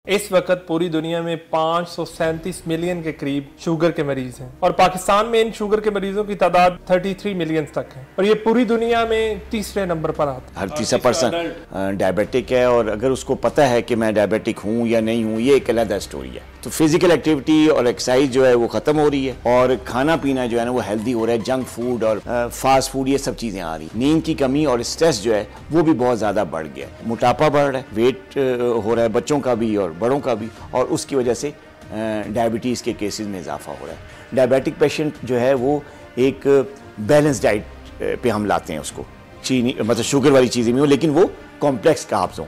इस वक्त पूरी दुनिया में 537 मिलियन के करीब शुगर के मरीज हैं और पाकिस्तान में इन शुगर के मरीजों की तादाद 33 मिलियन तक है और ये पूरी दुनिया में तीसरे नंबर पर आता है। हर तीसरा पर्सन डायबिटिक है और अगर उसको पता है कि मैं डायबिटिक हूँ या नहीं हूँ, ये एक अलग स्टोरी है। तो फिजिकल एक्टिविटी और एक्सरसाइज जो है वो खत्म हो रही है और खाना पीना जो है ना वो हेल्दी हो रहा है। जंक फूड और फास्ट फूड ये सब चीजें आ रही। नींद की कमी और स्ट्रेस जो है वो भी बहुत ज्यादा बढ़ गया है। मोटापा बढ़ रहा है, वेट हो रहा है बच्चों का भी और बड़ों का भी, और उसकी वजह से डायबिटीज के केसेस में इजाफा हो रहा है। डायबिटिक पेशेंट जो है वो एक बैलेंस डाइट पे हम लाते हैं उसको, चीनी मतलब शुगर वाली चीजें भी हो लेकिन वो कॉम्प्लेक्स कार्ब्स हों।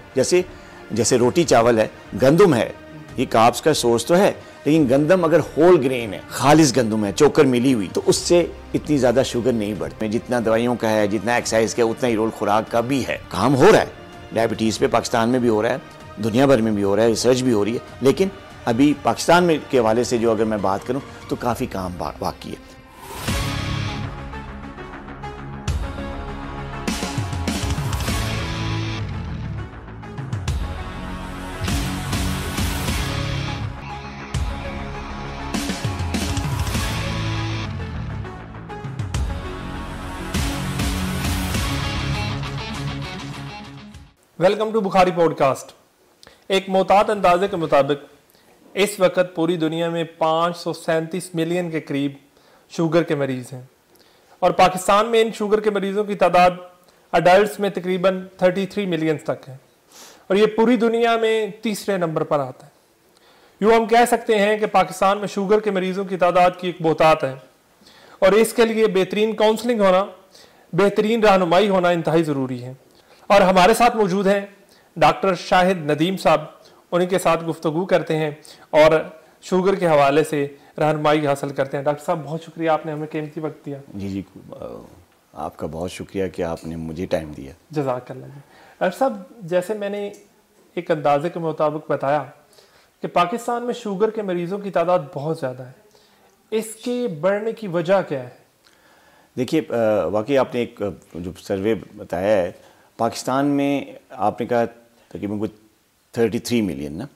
जैसे रोटी चावल है, गंदम है, ये कार्ब्स का सोर्स तो है, लेकिन गंदम अगर होल ग्रेन है, खालिस गंदम है, चोकर मिली हुई, तो उससे इतनी ज्यादा शुगर नहीं बढ़ती। जितना दवाइयों का है, जितना एक्सरसाइज का, उतना ही रोल खुराक का भी है। काम हो रहा है डायबिटीज पे, पाकिस्तान में भी हो रहा है, दुनिया भर में भी हो रहा है, रिसर्च भी हो रही है, लेकिन अभी पाकिस्तान में के हवाले से जो अगर मैं बात करूं तो काफी काम बाकी है। Welcome to Bukhari podcast. एक मोहतात अंदाजे के मुताबिक इस वक्त पूरी दुनिया में 537 मिलियन के करीब शुगर के मरीज हैं और पाकिस्तान में इन शुगर के मरीजों की तादाद अडल्ट्स में तकरीबन 33 मिलियन तक है और ये पूरी दुनिया में तीसरे नंबर पर आता है। यूँ हम कह सकते हैं कि पाकिस्तान में शुगर के मरीजों की तादाद की एक बहुतात है और इसके लिए बेहतरीन काउंसलिंग होना, बेहतरीन रहनुमाई होना इंतहाई ज़रूरी है। और हमारे साथ मौजूद हैं डॉक्टर शाहिद नदीम साहब। उनके साथ गुफ्तगू करते हैं और शुगर के हवाले से रहनुमाई हासिल करते हैं। डॉक्टर साहब, बहुत शुक्रिया, आपने हमें कीमती वक्त दिया। जी, आपका बहुत शुक्रिया कि आपने मुझे टाइम दिया। जज़ाकल्लाह जी। डॉक्टर साहब, जैसे मैंने एक अंदाजे के मुताबिक बताया कि पाकिस्तान में शुगर के मरीजों की तादाद बहुत ज़्यादा है, इसके बढ़ने की वजह क्या है? देखिए, वाकई आपने एक जो सर्वे बताया है, पाकिस्तान में आपने कहा तकरीबन कुछ 33 मिलियन ना,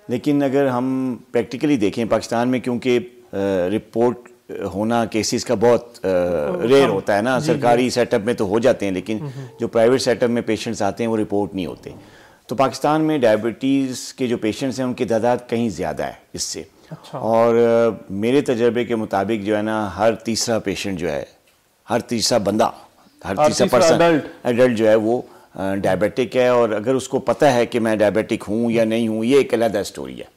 लेकिन अगर हम प्रैक्टिकली देखें पाकिस्तान में, क्योंकि रिपोर्ट होना केसेस का बहुत रेयर होता है ना, सरकारी सेटअप में तो हो जाते हैं लेकिन जो प्राइवेट सेटअप में पेशेंट्स आते हैं वो रिपोर्ट नहीं होते। तो पाकिस्तान में डायबिटीज़ के जो पेशेंट्स हैं उनकी तादाद कहीं ज़्यादा है इससे। अच्छा। और मेरे तजर्बे के मुताबिक जो है ना, हर तीसरा पेशेंट जो है, हर तीसरा बंदा, हर तीसरा पर्सन एडल्ट जो है वो डायबिटिक है और अगर उसको पता है कि मैं डायबिटिक हूँ या नहीं हूँ, ये एक अलग स्टोरी है।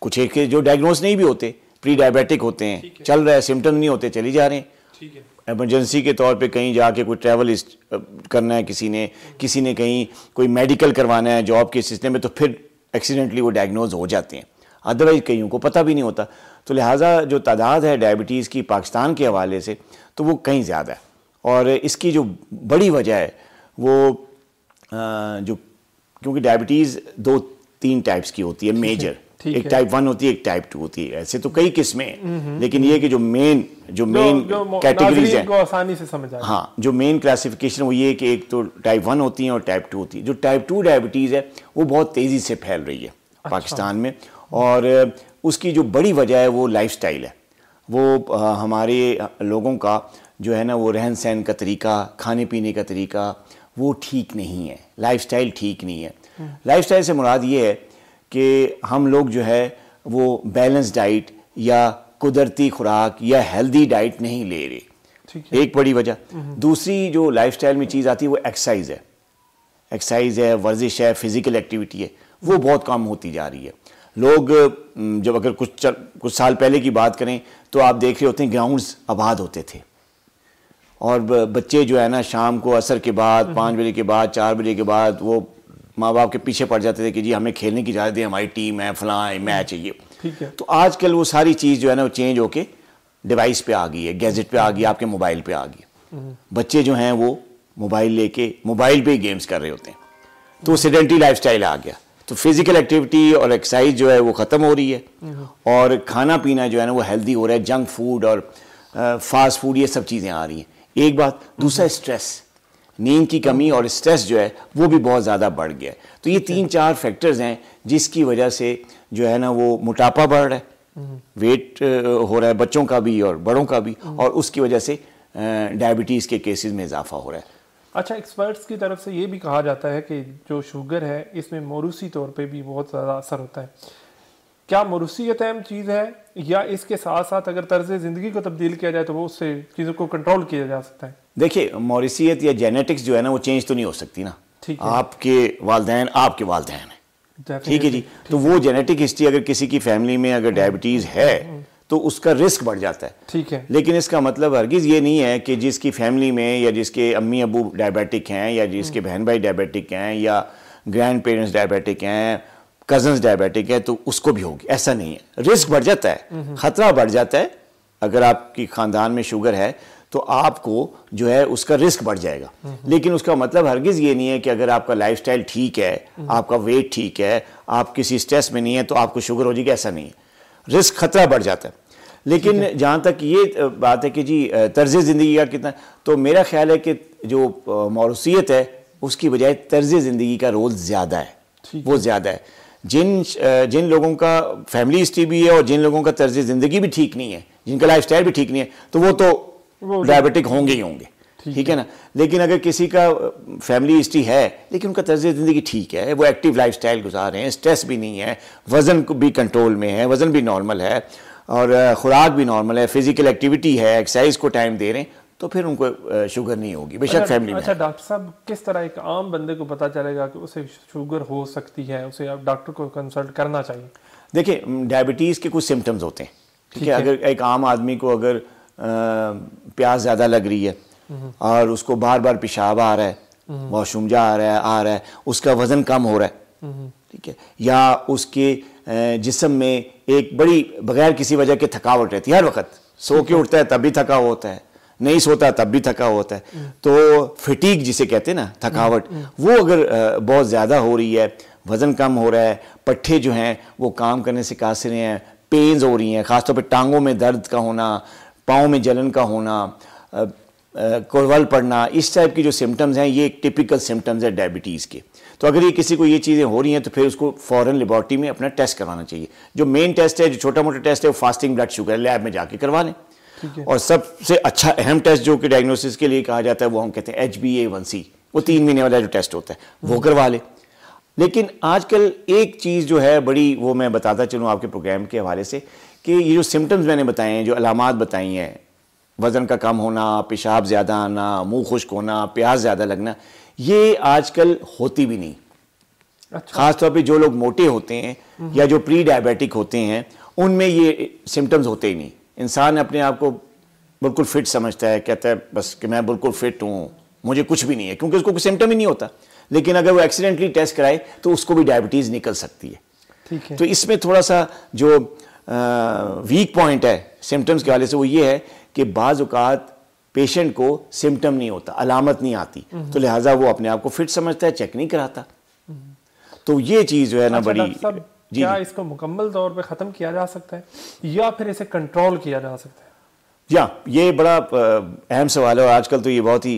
कुछ एक जो डायग्नोस नहीं भी होते, प्री डायबिटिक होते हैं, चल रहा है, सिम्टम नहीं होते, चली जा रहे हैं। इमरजेंसी के तौर पे कहीं जाके कोई ट्रैवल करना है, किसी ने कहीं कोई मेडिकल करवाना है जॉब के सिलसिले में, तो फिर एक्सीडेंटली वो डायग्नोज हो जाते हैं। अदरवाइज कईयों को पता भी नहीं होता। तो लिहाजा जो तादाद है डायबिटीज़ की पाकिस्तान के हवाले से, तो वो कहीं ज़्यादा है। और इसकी जो बड़ी वजह है वो जो, क्योंकि डायबिटीज़ 2-3 टाइप्स की होती है मेजर, एक टाइप 1 होती है, एक टाइप 2 होती है। ऐसे तो कई किस्में हैं, लेकिन ये कि जो मेन कैटेगरीज हैं, आसानी से समझ आए। हाँ, जो मेन क्लासिफिकेशन वो ये कि एक तो टाइप 1 होती है और टाइप 2 होती है। जो टाइप 2 डायबिटीज़ है वो बहुत तेज़ी से फैल रही है पाकिस्तान में, और उसकी जो बड़ी वजह है वो लाइफस्टाइल है। वो हमारे लोगों का जो है ना, वो रहन सहन का तरीका, खाने पीने का तरीका वो ठीक नहीं है, लाइफस्टाइल ठीक नहीं है। लाइफस्टाइल से मुराद ये है कि हम लोग जो है वो बैलेंस डाइट या कुदरती खुराक या हेल्दी डाइट नहीं ले रहे, एक बड़ी वजह। दूसरी जो लाइफस्टाइल में चीज़ आती है वो एक्सरसाइज है, वर्जिश है, फिजिकल एक्टिविटी है, वो बहुत कम होती जा रही है। लोग जब अगर कुछ साल पहले की बात करें तो आप देख रहे होते हैं ग्राउंड्स आबाद होते थे और बच्चे जो है ना शाम को असर के बाद 5 बजे के बाद 4 बजे के बाद वो माँ बाप के पीछे पड़ जाते थे कि जी हमें खेलने की इजाज़त दें, हमारी टीम है, फलां मैच है ये। ठीक है। तो आजकल वो सारी चीज़ जो है ना वो चेंज होके डिवाइस पे आ गई है, गैजेट पे आ गई, आपके मोबाइल पे आ गई। बच्चे जो हैं वो मोबाइल लेके मोबाइल पे ही गेम्स कर रहे होते हैं, तो सेडेंटरी लाइफस्टाइल आ गया। तो फिजिकल एक्टिविटी और एक्सरसाइज जो है वो ख़त्म हो रही है और खाना पीना जो है ना वो हेल्दी हो रहा है। जंक फूड और फास्ट फूड ये सब चीज़ें आ रही हैं, एक बात। दूसरा स्ट्रेस, नींद की कमी और स्ट्रेस जो है वो भी बहुत ज़्यादा बढ़ गया है। तो ये 3-4 फैक्टर्स हैं जिसकी वजह से जो है ना वो मोटापा बढ़ रहा है, वेट हो रहा है बच्चों का भी और बड़ों का भी, और उसकी वजह से डायबिटीज़ के केसेस में इजाफा हो रहा है। अच्छा, एक्सपर्ट्स की तरफ से ये भी कहा जाता है कि जो शुगर है इसमें मौरूसी तौर पे भी बहुत ज़्यादा असर होता है। क्या मौरूसियत अहम चीज़ है, या इसके साथ साथ अगर तर्ज ज़िंदगी को तब्दील किया जाए तो वो उससे चीज़ों को कंट्रोल किया जा सकता है? देखिए, मौरूसियत या जेनेटिक्स जो है ना वो चेंज तो नहीं हो सकती ना। आपके वालदैन आपके वालदैन है, ठीक है जी। तो वो जेनेटिक हिस्ट्री अगर किसी की फैमिली में अगर डायबिटीज़ है तो उसका रिस्क बढ़ जाता है, ठीक है। लेकिन इसका मतलब हरगिज़ ये नहीं है कि जिसकी फैमिली में या जिसके अम्मी अबू डायबिटिक हैं या जिसके बहन भाई डायबिटिक हैं या ग्रैंड पेरेंट्स डायबिटिक हैं, कजन्स डायबिटिक है, तो उसको भी होगी, ऐसा नहीं है। रिस्क बढ़ जाता है, ख़तरा बढ़ जाता है। अगर आपकी ख़ानदान में शुगर है तो आपको जो है उसका रिस्क बढ़ जाएगा, लेकिन उसका मतलब हरगिज़ ये नहीं है कि अगर आपका लाइफस्टाइल ठीक है, आपका वेट ठीक है, आप किसी स्ट्रेस में नहीं है तो आपको शुगर हो जाएगी, ऐसा नहीं है। रिस्क खतरा बढ़ जाता है। लेकिन जहाँ तक ये बात है कि जी तर्ज ज़िंदगी का कितना, तो मेरा ख्याल है कि जो मौरूसियत है उसकी बजाय तर्ज ज़िंदगी का रोल ज़्यादा है, वो ज़्यादा है। जिन लोगों का फैमिली हिस्ट्री भी है और जिन लोगों का तर्ज ज़िंदगी भी ठीक नहीं है, जिनका लाइफस्टाइल भी ठीक नहीं है, तो वो तो डायबिटिक होंगे ही होंगे, ठीक है ना। लेकिन अगर किसी का फैमिली हिस्ट्री है लेकिन उनका तर्ज ज़िंदगी ठीक है, वो एक्टिव लाइफस्टाइल गुजार रहे हैं, स्ट्रेस भी नहीं है, वज़न भी कंट्रोल में है, वज़न भी नॉर्मल है और खुराक भी नॉर्मल है, फिजिकल एक्टिविटी है, एक्सरसाइज को टाइम दे रहे हैं, तो फिर उनको शुगर नहीं होगी, बेशक फैमिली में। अच्छा डॉक्टर साहब, किस तरह एक आम बंदे को पता चलेगा कि उसे शुगर हो सकती है, उसे आप डॉक्टर को कंसल्ट करना चाहिए? देखिए, डायबिटीज़ के कुछ सिम्टम्स होते हैं, ठीक है। अगर एक आम आदमी को अगर प्यास ज़्यादा लग रही है और उसको बार बार पेशाब आ रहा है, वॉशरूम जा आ रहा है, उसका वज़न कम हो रहा है, ठीक है, या उसके जिस्म में एक बड़ी बगैर किसी वजह के थकावट रहती है, हर वक्त सो के उठता है तब भी थका होता है, नहीं सोता तब भी थका होता है, तो फिटीग जिसे कहते हैं ना, थकावट, वो अगर बहुत ज़्यादा हो रही है, वज़न कम हो रहा है, पट्ठे जो हैं वो काम करने से कासे रहे हैं, पेन्स हो रही हैं, ख़ासतौर पर टांगों में दर्द का होना, पाँव में जलन का होना, कोरवल पड़ना, इस टाइप की जो सिम्टम्स हैं ये एक टिपिकल सिम्टम्स है डायबिटीज़ के। तो अगर ये किसी को ये चीज़ें हो रही हैं तो फिर उसको फ़ौरन लेबॉर्ट्री में अपना टेस्ट करवाना चाहिए। जो मेन टेस्ट है, जो छोटा मोटा टेस्ट है, वो फास्टिंग ब्लड शुगर लैब में जाके करवा लें। और सबसे अच्छा अहम टेस्ट जो कि डायग्नोसिस के लिए कहा जाता है वो हम कहते हैं HbA1c, वो 3 महीने वाला जो टेस्ट होता है वो करवा ले। लेकिन आजकल एक चीज़ जो है बड़ी, वो मैं बताता चलूँ आपके प्रोग्राम के हवाले से, कि ये जो सिम्टम्स मैंने बताए हैं, जो अलामात बताई हैं, वज़न का कम होना, पेशाब ज़्यादा आना, मुंह खुश्क होना, प्यास ज़्यादा लगना, ये आजकल होती भी नहीं। अच्छा। ख़ासतौर पे जो लोग मोटे होते हैं या जो प्री डायबिटिक होते हैं उनमें ये सिम्टम्स होते ही नहीं। इंसान अपने आप को बिल्कुल फिट समझता है, कहता है बस कि मैं बिल्कुल फिट हूँ, मुझे कुछ भी नहीं है, क्योंकि उसको कोई सिम्टम ही नहीं होता। लेकिन अगर वो एक्सीडेंटली टेस्ट कराए तो उसको भी डायबिटीज़ निकल सकती है, ठीक है। तो इसमें थोड़ा सा जो वीक पॉइंट है सिम्टम्स के हवाले से वो ये है कि बाज़ औक़ात पेशेंट को सिम्टम नहीं होता, अलामत नहीं आती, तो लिहाजा वो अपने आप को फिट समझता है, चेक नहीं कराता। तो ये चीज़ जो है ना बड़ी, क्या इसको मुकम्मल तौर पे ख़त्म किया जा सकता है या फिर इसे कंट्रोल किया जा सकता है? या ये बड़ा अहम सवाल है और आजकल तो ये बहुत ही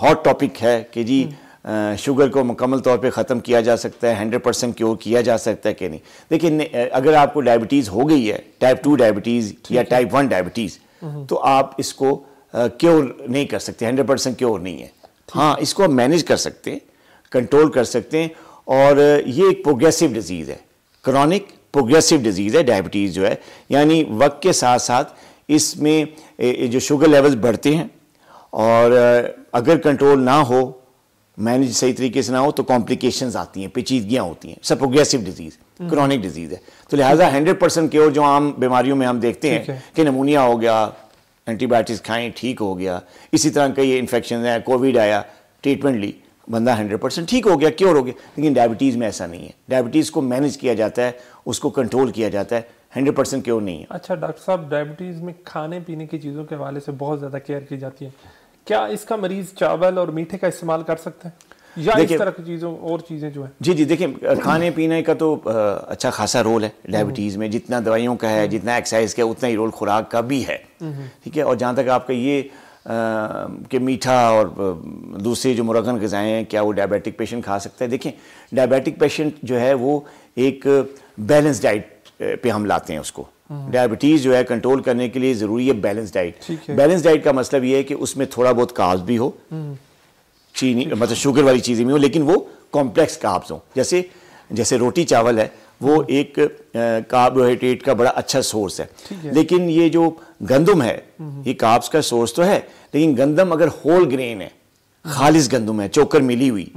हॉट टॉपिक है कि जी शुगर को मुकम्मल तौर पे ख़त्म किया जा सकता है, 100% क्योर किया जा सकता है कि नहीं। देखिए, अगर आपको डायबिटीज़ हो गई है, टाइप 2 डायबिटीज़ या टाइप 1 डायबिटीज़, तो आप इसको क्योर नहीं कर सकते, 100% क्योर नहीं है। हाँ, इसको आप मैनेज कर सकते हैं, कंट्रोल कर सकते हैं, और ये एक प्रोग्रेसिव डिजीज़ है, क्रॉनिक प्रोग्रेसिव डिजीज़ है डायबिटीज़ जो है, यानी वक्त के साथ साथ इसमें जो शुगर लेवल्स बढ़ते हैं, और अगर कंट्रोल ना हो, मैनेज सही तरीके से ना हो, तो कॉम्प्लिकेशंस आती हैं, पेचीदगियाँ होती हैं। सब प्रोग्रेसिव डिजीज़, क्रॉनिक डिजीज़ है, तो लिहाजा 100% क्योर जो आम बीमारियों में हम देखते हैं कि नमूनिया हो गया, एंटीबायोटिक्स खाएं ठीक हो गया, इसी तरह कई इन्फेक्शन है, कोविड आया, ट्रीटमेंट ली, बंदा 100% ठीक हो गया, क्योर हो गया। लेकिन डायबिटीज़ में ऐसा नहीं है, डायबिटीज़ को मैनेज किया जाता है, उसको कंट्रोल किया जाता है, 100% क्योर नहीं है। अच्छा डॉक्टर साहब, डायबिटीज़ में खाने पीने की चीज़ों के हवाले से बहुत ज़्यादा केयर की जाती है, क्या इसका मरीज़ चावल और मीठे का इस्तेमाल कर सकते हैं या इस तरह की चीज़ों और चीज़ें जो है? जी, देखिए, खाने पीने का तो अच्छा खासा रोल है डायबिटीज़ में, जितना दवाइयों का है, जितना एक्सरसाइज का है, उतना ही रोल खुराक का भी है, ठीक है। और जहाँ तक आपका ये कि मीठा और दूसरी जो मुरगन ग़िज़ाएँ हैं क्या वो डायबिटिक पेशेंट खा सकता है। देखें, डायबिटिक पेशेंट जो है वो एक बैलेंस डाइट पे हम लाते हैं उसको। डायबिटीज़ जो है कंट्रोल करने के लिए ज़रूरी है बैलेंस डाइट। बैलेंस डाइट का मतलब ये है कि उसमें थोड़ा बहुत कार्ब्स भी हो, चीनी मतलब शुगर वाली चीज़ें भी हो, लेकिन वो कॉम्प्लेक्स कार्ब्स हों। जैसे रोटी चावल है वो एक कार्बोहाइड्रेट का बड़ा अच्छा सोर्स है, लेकिन ये जो गंदम है ये कार्ब्स का सोर्स तो है, लेकिन गंदम अगर होल ग्रेन है, खालिस गंदम है, चोकर मिली हुई,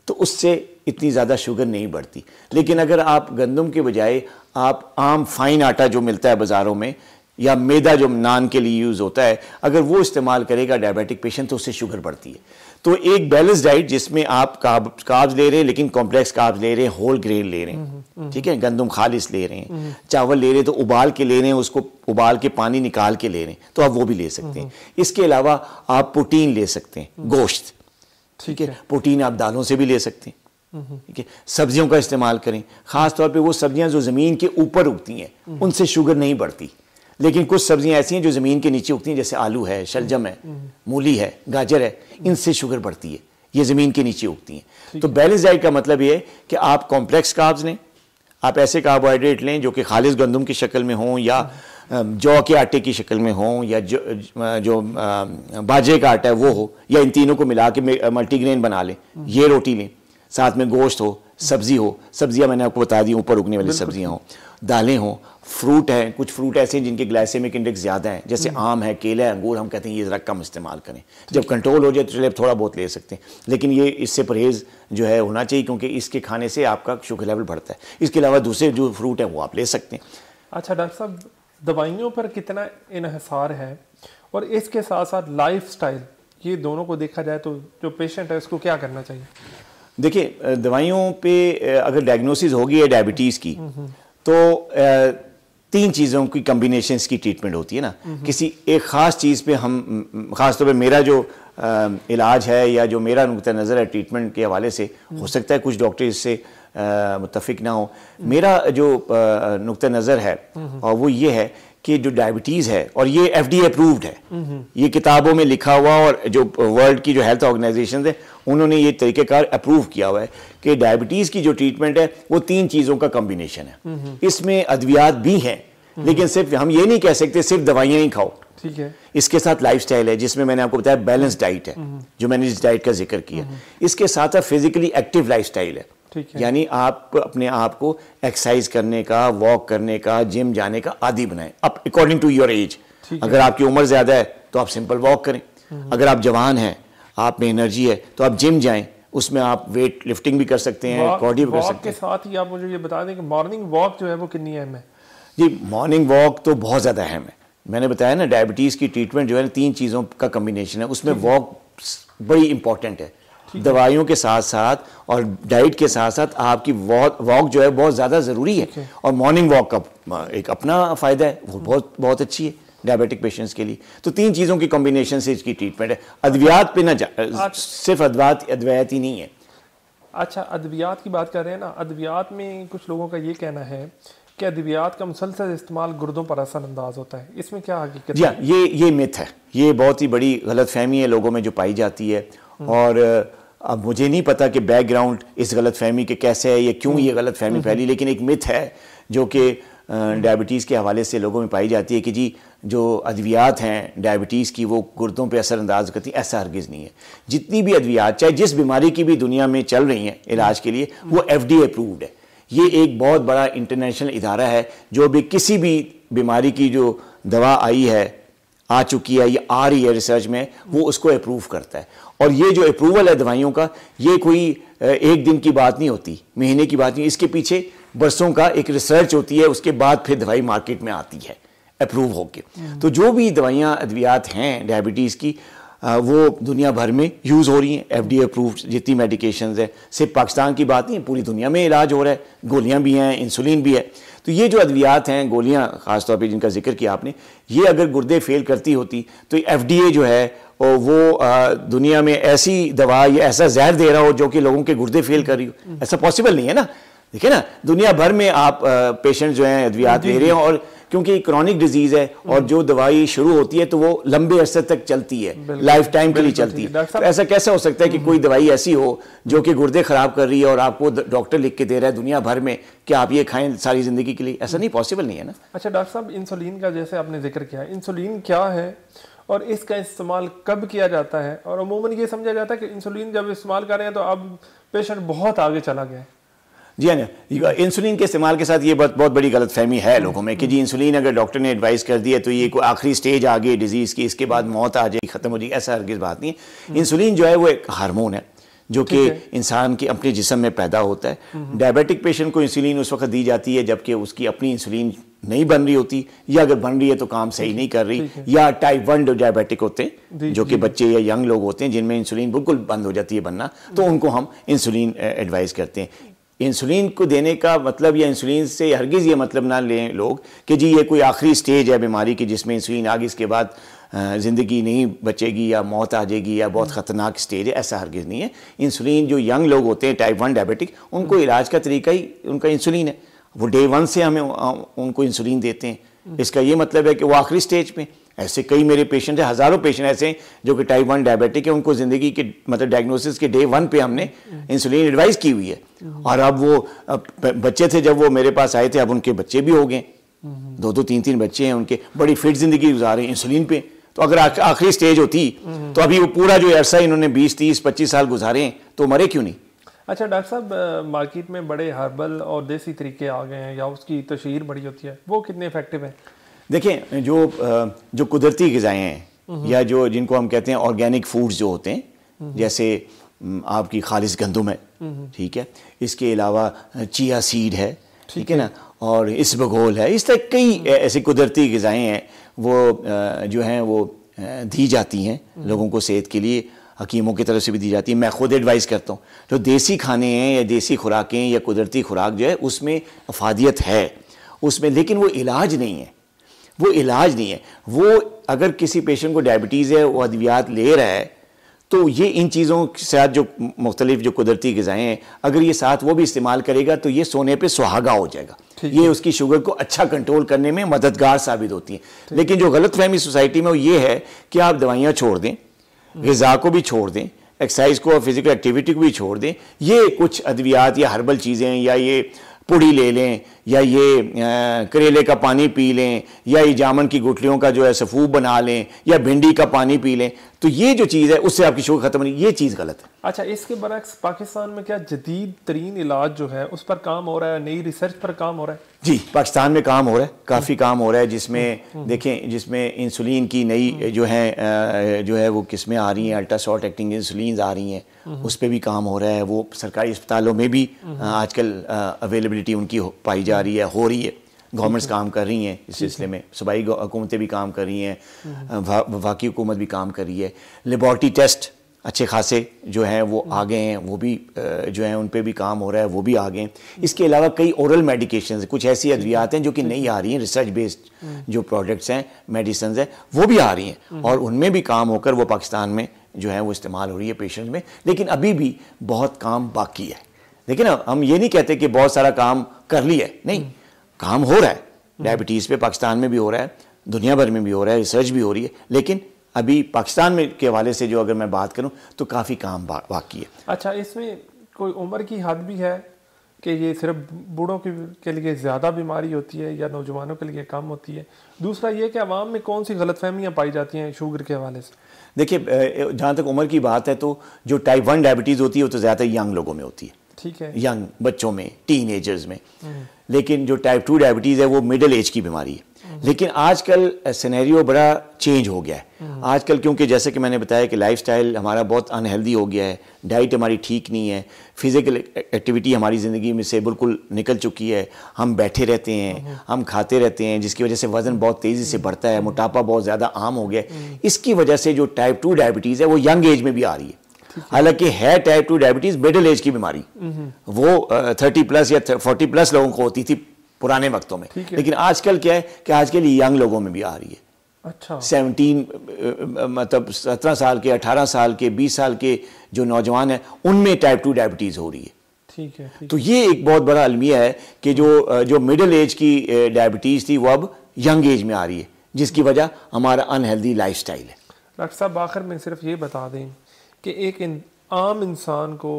तो उससे इतनी ज़्यादा शुगर नहीं बढ़ती। लेकिन अगर आप गंदम के बजाय आप आम फाइन आटा जो मिलता है बाज़ारों में या मैदा जो नान के लिए यूज़ होता है, अगर वो इस्तेमाल करेगा डायबिटिक पेशेंट तो उससे शुगर बढ़ती है। तो एक बैलेंस डाइट जिसमें आप कार्ब्स ले रहे हैं लेकिन कॉम्प्लेक्स कार्ब्स ले रहे हैं, होल ग्रेन ले रहे हैं, ठीक है, गंदम खालिस ले रहे हैं, चावल ले रहे हैं तो उबाल के ले रहे हैं, उसको उबाल के पानी निकाल के ले रहे हैं, तो आप वो भी ले सकते हैं। इसके अलावा आप प्रोटीन ले सकते हैं, गोश्त, ठीक है, प्रोटीन आप दालों से भी ले सकते हैं, ठीक है। सब्जियों का इस्तेमाल करें, खास तौर पे वो सब्जियां जो ज़मीन के ऊपर उगती हैं उनसे शुगर नहीं बढ़ती, लेकिन कुछ सब्जियां ऐसी हैं जो ज़मीन के नीचे उगती हैं, जैसे आलू है, शलजम है, मूली है, गाजर है, इनसे शुगर बढ़ती है, ये ज़मीन के नीचे उगती हैं। तो बैलेंस डाइट का मतलब ये है कि आप कॉम्प्लेक्स कार्ब्स लें, आप ऐसे कार्बोहाइड्रेट लें जो कि खालिस गंदम की शक्ल में हों या जौ के आटे की शक्ल में हों या जो बाजरे का आटा है वो हो, या इन तीनों को मिला के मल्टीग्रेन बना लें, ये रोटी लें, साथ में गोश्त हो, सब्जी हो, सब्जियां मैंने आपको बता दी ऊपर उगने वाली सब्जियां हो, दालें हों, फ्रूट हैं, कुछ फ्रूट ऐसे हैं जिनके ग्लाइसेमिक इंडेक्स ज़्यादा है, जैसे आम है, केला है, अंगूर, हम कहते हैं ये ज़रा कम इस्तेमाल करें। जब कंट्रोल हो जाए तो चलिए थोड़ा बहुत ले सकते हैं, लेकिन ये इससे परहेज़ जो है होना चाहिए, क्योंकि इसके खाने से आपका शुगर लेवल बढ़ता है। इसके अलावा दूसरे जो फ्रूट हैं वो आप ले सकते हैं। अच्छा डॉक्टर साहब, दवाइयों पर कितना इन्हिसार है और इसके साथ साथ लाइफ स्टाइल, ये दोनों को देखा जाए तो जो पेशेंट है उसको क्या करना चाहिए? देखिए, दवाइयों पे अगर डायग्नोसिस होगी है डायबिटीज़ की तो 3 चीज़ों की कम्बिनेशन की ट्रीटमेंट होती है ना। किसी एक ख़ास चीज़ पे हम, ख़ास तौर पे मेरा जो इलाज है या जो मेरा नुक्ता नज़र है ट्रीटमेंट के हवाले से, हो सकता है कुछ डॉक्टर इससे मुत्तफिक ना हो। मेरा जो नुक्ता नज़र है और वो ये है कि जो डायबिटीज़ है, और ये FDA अप्रूव्ड है, ये किताबों में लिखा हुआ, और जो वर्ल्ड की जो हेल्थ ऑर्गेनाइजेशन है उन्होंने ये तरीक़ेकार अप्रूव किया हुआ है कि डायबिटीज़ की जो ट्रीटमेंट है वो 3 चीज़ों का कम्बिनेशन है। इसमें अद्वियात भी हैं, लेकिन सिर्फ हम ये नहीं कह सकते सिर्फ दवाइयाँ ही खाओ, ठीक है। इसके साथ लाइफस्टाइल है जिसमें मैंने आपको बताया बैलेंस डाइट है, जो मैंने इस डाइट का जिक्र किया। इसके साथ साथ फिजिकली एक्टिव लाइफस्टाइल है, यानी आप अपने आप को एक्सरसाइज करने का, वॉक करने का, जिम जाने का आदी बनाएं अब अकॉर्डिंग टू योर एज। अगर आपकी उम्र ज़्यादा है तो आप सिंपल वॉक करें, अगर आप जवान हैं, आप में एनर्जी है, तो आप जिम जाएं, उसमें आप वेट लिफ्टिंग भी कर सकते हैं, कार्डियो भी कर सकते हैं। के साथ ही आप मुझे ये बता दें कि मॉर्निंग वॉक जो है वो कितनी अहम है? जी, मॉर्निंग वॉक तो बहुत ज़्यादा अहम है। मैंने बताया ना, डायबिटीज़ की ट्रीटमेंट जो है 3 चीज़ों का कम्बिनेशन है, उसमें वॉक बड़ी इंपॉर्टेंट है। दवाइयों के साथ साथ और डाइट के साथ साथ आपकी वॉक जो है बहुत ज़्यादा ज़रूरी है, और मॉर्निंग वॉक का एक अपना फ़ायदा है, वो बहुत अच्छी है डायबिटिक पेशेंट्स के लिए। तो 3 चीज़ों की कॉम्बिनेशन से इसकी ट्रीटमेंट है। अद्वियात पे ना सिर्फ अद्वैत ही नहीं है। अच्छा, अद्वियात की बात कर रहे हैं ना, अद्वियात में कुछ लोगों का ये कहना है कि अद्वियात का मुसलसल इस्तेमाल गुर्दों पर असरअंदाज होता है, इसमें क्या हकीकत है? ये मिथ है, ये बहुत ही बड़ी गलतफहमी है लोगों में जो पाई जाती है, और अब मुझे नहीं पता कि बैकग्राउंड इस गलतफहमी के कैसे है, ये क्यों ये गलतफहमी फैली, लेकिन एक मिथ है जो कि डायबिटीज़ के हवाले से लोगों में पाई जाती है कि जी जो अद्वियात हैं डायबिटीज़ की वो गुर्दों पे असरअंदाज करती हैं। ऐसा हरगिज़ नहीं है। जितनी भी अद्वियात, चाहे जिस बीमारी की भी दुनिया में चल रही हैं इलाज के लिए, वो FDA अप्रूव्ड है। ये एक बहुत बड़ा इंटरनेशनल इदारा है जो भी किसी भी बीमारी की जो दवा आई है, आ चुकी है या आ रही है रिसर्च में, वो उसको अप्रूव करता है। और ये जो अप्रूवल है दवाइयों का, ये कोई एक दिन की बात नहीं होती, महीने की बात नहीं, इसके पीछे बरसों का एक रिसर्च होती है, उसके बाद फिर दवाई मार्केट में आती है अप्रूव होके। तो जो भी दवाइयाँ अद्वियात हैं डायबिटीज़ की, वो दुनिया भर में यूज़ हो रही हैं, FDA अप्रूव्ड जितनी मेडिकेशंस है। सिर्फ पाकिस्तान की बात नहीं, पूरी दुनिया में इलाज हो रहा है, गोलियाँ भी हैं, इंसुलिन भी है। तो ये जो अद्वियात हैं, गोलियाँ ख़ासतौर पे जिनका जिक्र किया आपने, ये अगर गुर्दे फेल करती होती तो FDA जो है वो दुनिया में ऐसी दवा या ऐसा जहर दे रहा हो जो कि लोगों के गुर्दे फेल कर रही हो, ऐसा पॉसिबल नहीं है ना। देखिए ना, दुनिया भर में आप पेशेंट जो हैं अद्वियात ले रहे हैं, और क्योंकि क्रॉनिक डिजीज है और जो दवाई शुरू होती है तो वो लंबे अरसे तक चलती है, लाइफ टाइम के लिए चलती है। तो ऐसा कैसे हो सकता है कि कोई दवाई ऐसी हो जो कि गुर्दे खराब कर रही है और आपको डॉक्टर लिख के दे रहा है दुनिया भर में कि आप ये खाएं सारी जिंदगी के लिए? ऐसा नहीं, पॉसिबल नहीं है ना। अच्छा डॉक्टर साहब, इंसुलिन का जैसे आपने जिक्र किया, इंसुलिन क्या है और इसका इस्तेमाल कब किया जाता है? और अमूमन ये समझा जाता है कि इंसुलिन जब इस्तेमाल कर रहे हैं तो अब पेशेंट बहुत आगे चला गया है। जी हाँ, इंसुलिन के इस्तेमाल के साथ ये बहुत बड़ी गलतफहमी है लोगों में कि जी इंसुलिन अगर डॉक्टर ने एडवाइस कर दिया तो ये कोई आखिरी स्टेज आ गई डिजीज़ की, इसके बाद मौत आ जाएगी, ख़त्म हो जाएगी, ऐसा हरगिज़ बात नहीं है। इंसुलिन जो है वो एक हार्मोन है जो कि इंसान के अपने जिस्म में पैदा होता है। डायबिटिक पेशेंट को इंसुलिन उस वक्त दी जाती है जबकि उसकी अपनी इंसुलिन नहीं बन रही होती, या अगर बन रही है तो काम सही नहीं कर रही, या टाइप 1 डायबिटिक होते हैं जो कि बच्चे या यंग लोग होते हैं जिनमें इंसुलिन बिल्कुल बंद हो जाती है बनना, तो उनको हम इंसुलिन एडवाइस करते हैं। इंसुलिन को देने का मतलब, या इंसुलिन से हरगिज़ ये मतलब ना लें लोग कि जी ये कोई आखिरी स्टेज है बीमारी की जिसमें इंसुलिन आ गई, इसके बाद ज़िंदगी नहीं बचेगी या मौत आ जाएगी या बहुत ख़तरनाक स्टेज है, ऐसा हरगिज़ नहीं है। इंसुलिन जो यंग लोग होते हैं टाइप 1 डायबिटिक, उनको इलाज का तरीका ही उनका इंसुलिन है। वो डे 1 से हमें उनको इंसुलिन देते हैं। इसका ये मतलब है कि वो आखिरी स्टेज पे, ऐसे कई मेरे पेशेंट हैं, हज़ारों पेशेंट ऐसे हैं जो कि टाइप 1 डायबिटिक है, उनको ज़िंदगी के मतलब डायग्नोसिस के डे 1 पे हमने इंसुलिन एडवाइस की हुई है। और अब वो बच्चे थे जब वो मेरे पास आए थे, अब उनके बच्चे भी हो गए, 2-2, 3-3 बच्चे हैं उनके, बड़ी फिट ज़िंदगी गुजारे इंसुलिन पे। तो अगर आखिरी स्टेज होती तो अभी वो पूरा जो अरसा इन्होंने 20, 30, 25 साल गुजारे हैं तो मरे क्यों नहीं? अच्छा डॉक्टर साहब, मार्केट में बड़े हर्बल और देसी तरीके आ गए हैं या उसकी तशहीर बड़ी होती है, वो कितने इफेक्टिव हैं? देखें, जो कुदरती ग़िज़ाएँ हैं या जो जिनको हम कहते हैं ऑर्गेनिक फूड्स जो होते हैं, जैसे आपकी खालिस गंदम है, ठीक है, इसके अलावा चिया सीड है, ठीक है ना, और इसबगोल है, इस तरह कई ऐसी कुदरती ग़िज़ाएँ हैं वो जो हैं वो दी जाती हैं लोगों को सेहत के लिए, हकीमों की तरफ से भी दी जाती है। मैं खुद एडवाइस करता हूँ जो देसी खाने हैं या देसी खुराकें या कुदरती खुराक जो है उसमें अफादियत है उसमें, लेकिन वो इलाज नहीं है, वो इलाज नहीं है। वो अगर किसी पेशेंट को डायबिटीज़ है, वो अद्वियात ले रहा है, तो ये इन चीज़ों के साथ जो मुख्तलिफ जो कुदरती ग़िज़ाएँ हैं, अगर ये साथ वो भी इस्तेमाल करेगा तो ये सोने पे सुहागा हो जाएगा, ये उसकी शुगर को अच्छा कंट्रोल करने में मददगार साबित होती है। लेकिन जो गलतफहमी सोसाइटी में वो ये है कि आप दवाइयाँ छोड़ दें, ग़िज़ा को भी छोड़ दें, एक्सरसाइज को और फिजिकल एक्टिविटी को भी छोड़ दें, ये कुछ अद्वियात या हर्बल चीज़ें, या ये पुड़ी ले लें, या ये करेले का पानी पी लें, या ये जामुन की गुठलियों का जो है सफ़ूब बना लें, या भिंडी का पानी पी लें, तो ये जो चीज़ है उससे आपकी शुगर ख़त्म नहीं, ये चीज़ गलत है। अच्छा, इसके बरक्स पाकिस्तान में क्या जदीद तरीन इलाज जो है उस पर काम हो रहा है, नई रिसर्च पर काम हो रहा है? जी, पाकिस्तान में काम हो रहा है, काफ़ी काम हो रहा है, जिसमें देखें, जिसमें इंसुलिन की नई जो है वो किस्में आ रही हैं, अल्ट्रा शॉर्ट एक्टिंग इंसुलिन आ रही हैं, उस पर भी काम हो रहा है। वो सरकारी अस्पतालों में भी आजकल अवेलेबिलिटी उनकी पाई जा रही है, हो रही है, गवर्नमेंट्स काम कर रही हैं इस सिलसिले में, सूबाई हुकूमतें भी काम कर रही हैं, वफाकी हुकूमत भी काम कर रही है। लेबॉर्टरी टेस्ट अच्छे खासे जो हैं वो आ गए हैं, वो भी जो हैं उन पे भी काम हो रहा है, वो भी आ गए हैं। इसके अलावा कई ओरल मेडिकेशन, कुछ ऐसी अद्वियात हैं जो कि नहीं आ रही हैं, रिसर्च बेस्ड जो प्रोडक्ट्स हैं, मेडिसिन हैं, वो भी आ रही हैं और उनमें भी काम होकर वो पाकिस्तान में जो है वो इस्तेमाल हो रही है पेशेंट में। लेकिन अभी भी बहुत काम बाकी है। देखिए ना, हम ये नहीं कहते कि बहुत सारा काम कर लिया है, नहीं, काम हो रहा है। डायबिटीज़ पे पाकिस्तान में भी हो रहा है, दुनिया भर में भी हो रहा है, रिसर्च भी हो रही है, लेकिन अभी पाकिस्तान में के हवाले से जो अगर मैं बात करूं तो काफ़ी काम बाकी है। अच्छा, इसमें कोई उम्र की हद भी है कि ये सिर्फ बूढ़ों के लिए ज़्यादा बीमारी होती है या नौजवानों के लिए कम होती है? दूसरा ये कि अवाम में कौन सी गलतफहमियाँ पाई जाती हैं शुगर के हवाले से? देखिए, जहाँ तक उम्र की बात है तो जो टाइप 1 डायबिटीज़ होती है वो तो ज़्यादातर यंग लोगों में होती है, ठीक है, यंग बच्चों में, टीन एजर्स में। लेकिन जो टाइप 2 डायबिटीज़ है वो मिडिल एज की बीमारी है। लेकिन आजकल सिनेरियो बड़ा चेंज हो गया है आजकल, क्योंकि जैसे कि मैंने बताया कि लाइफस्टाइल हमारा बहुत अनहेल्दी हो गया है, डाइट हमारी ठीक नहीं है, फिजिकल एक्टिविटी हमारी ज़िंदगी में से बिल्कुल निकल चुकी है, हम बैठे रहते हैं, हम खाते रहते हैं, जिसकी वजह से वज़न बहुत तेज़ी से बढ़ता है, मोटापा बहुत ज़्यादा आम हो गया है। इसकी वजह से जो टाइप 2 डायबिटीज़ है वो यंग एज में भी आ रही है। हालांकि है टाइप 2 डायबिटीज़ मिडिल एज की बीमारी, वो 30+ या 40+ लोगों को होती थी पुराने वक्तों में, लेकिन आजकल क्या है कि आजकल यंग लोगों में भी आ रही है। अच्छा, 17 साल के, 18 साल के, 20 साल के जो नौजवान हैं उनमें टाइप 2 डायबिटीज़ हो रही है। ठीक है, तो ये एक बहुत बड़ा अलमिया है कि जो मिडिल एज की डायबिटीज़ थी वो अब यंग एज में आ रही है, जिसकी वजह हमारा अनहेल्दी लाइफस्टाइल है। डॉक्टर साहब आखिर में सिर्फ ये बता दें कि एक आम इंसान को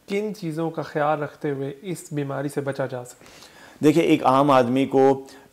किन चीज़ों का ख्याल रखते हुए इस बीमारी से बचा जा सकता है? देखिए, एक आम आदमी को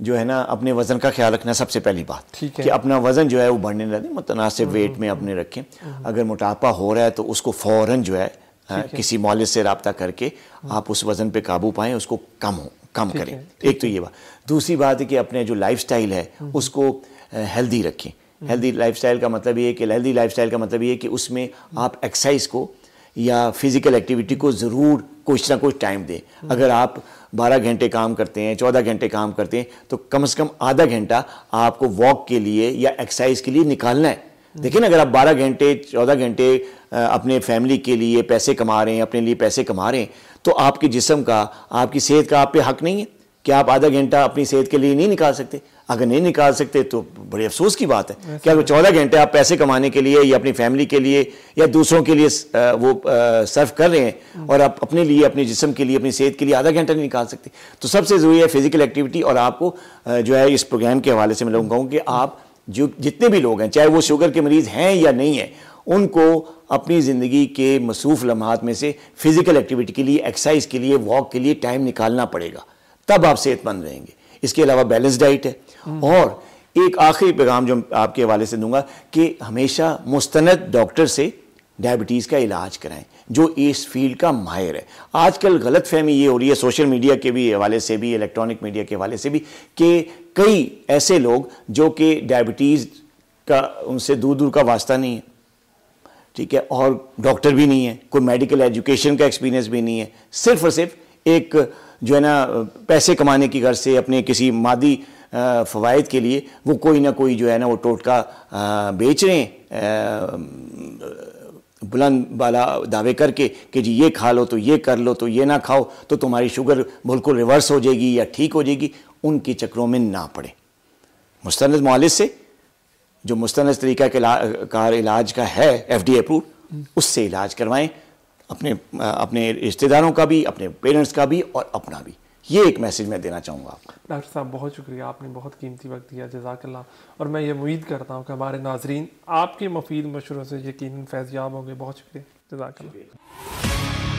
जो है ना अपने वज़न का ख्याल रखना सबसे पहली बात, ठीक है, कि अपना वज़न जो है वो बढ़ने ना दें, मुतनासिब वेट में अपने रखें। अगर मोटापा हो रहा है तो उसको फ़ौरन जो है किसी मौलिद से रब्ता करके आप उस वज़न पे काबू पाएं, उसको कम करें। एक तो ये बात। दूसरी बात है कि अपने जो लाइफस्टाइल है उसको हेल्दी रखें। हेल्दी लाइफस्टाइल का मतलब ये है कि हेल्दी लाइफस्टाइल का मतलब ये है कि उसमें आप एक्सरसाइज को या फिज़िकल एक्टिविटी को ज़रूर कुछ ना कुछ टाइम दें। अगर आप 12 घंटे काम करते हैं, 14 घंटे काम करते हैं, तो कम से कम आधा घंटा आपको वॉक के लिए या एक्सरसाइज के लिए निकालना है। देखिए ना, अगर आप 12 घंटे 14 घंटे अपने फैमिली के लिए पैसे कमा रहे हैं, अपने लिए पैसे कमा रहे हैं, तो आपके जिस्म का, आपकी सेहत का आप पे हक नहीं है कि आप आधा घंटा अपनी सेहत के लिए नहीं निकाल सकते। अगर नहीं निकाल सकते तो बड़े अफसोस की बात है कि अगर 14 घंटे आप पैसे कमाने के लिए या अपनी फैमिली के लिए या दूसरों के लिए वो सर्व कर रहे हैं और आप अपने लिए, अपने जिस्म के लिए, अपनी सेहत के लिए आधा घंटा नहीं निकाल सकते। तो सबसे ज़रूरी है फिजिकल एक्टिविटी। और आपको जो है इस प्रोग्राम के हवाले से मैं लोगों को कहूँ कि आप जो जितने भी लोग हैं, चाहे वो शुगर के मरीज़ हैं या नहीं है, उनको अपनी ज़िंदगी के मसरूफ़ लम्हात में से फिजिकल एक्टिविटी के लिए, एक्सरसाइज के लिए, वॉक के लिए टाइम निकालना पड़ेगा, तब आप सेहतमंद रहेंगे। इसके अलावा बैलेंस डाइट है। और एक आखिरी पैगाम जो आपके हवाले से दूंगा कि हमेशा मुस्तनद डॉक्टर से डायबिटीज़ का इलाज कराएं, जो इस फील्ड का माहिर है। आजकल गलत फहमी ये हो रही है सोशल मीडिया के भी हवाले से भी, इलेक्ट्रॉनिक मीडिया के हवाले से भी, कि कई ऐसे लोग जो कि डायबिटीज़ का उनसे दूर दूर का वास्ता नहीं है, ठीक है, और डॉक्टर भी नहीं है, कोई मेडिकल एजुकेशन का एक्सपीरियंस भी नहीं है, सिर्फ और सिर्फ एक जो है ना पैसे कमाने की गर्ज से, अपने किसी मादी फ़वाइद के लिए वो कोई ना कोई जो है ना वो टोटका बेच रहे हैं, बुलंद वाला दावे करके कि जी ये खा लो तो ये कर लो, तो ये ना खाओ तो तुम्हारी शुगर बिल्कुल रिवर्स हो जाएगी या ठीक हो जाएगी। उनके चक्रों में ना पड़े। मुस्तनद मुआलिज से, जो मुस्तनद तरीका का इलाज का है FDA अप्रूव्ड, उससे इलाज करवाएं, अपने रिश्तेदारों का भी, अपने पेरेंट्स का भी और अपना भी। ये एक मैसेज मैं देना चाहूँगा आपको। डॉक्टर साहब बहुत शुक्रिया, आपने बहुत कीमती वक्त दिया, जज़ाकल्लाह। और मैं ये उम्मीद करता हूँ कि हमारे नाजरीन आपके मुफीद मशवरों से यकीनन फैज़याब होंगे। बहुत शुक्रिया, जज़ाकल्लाह।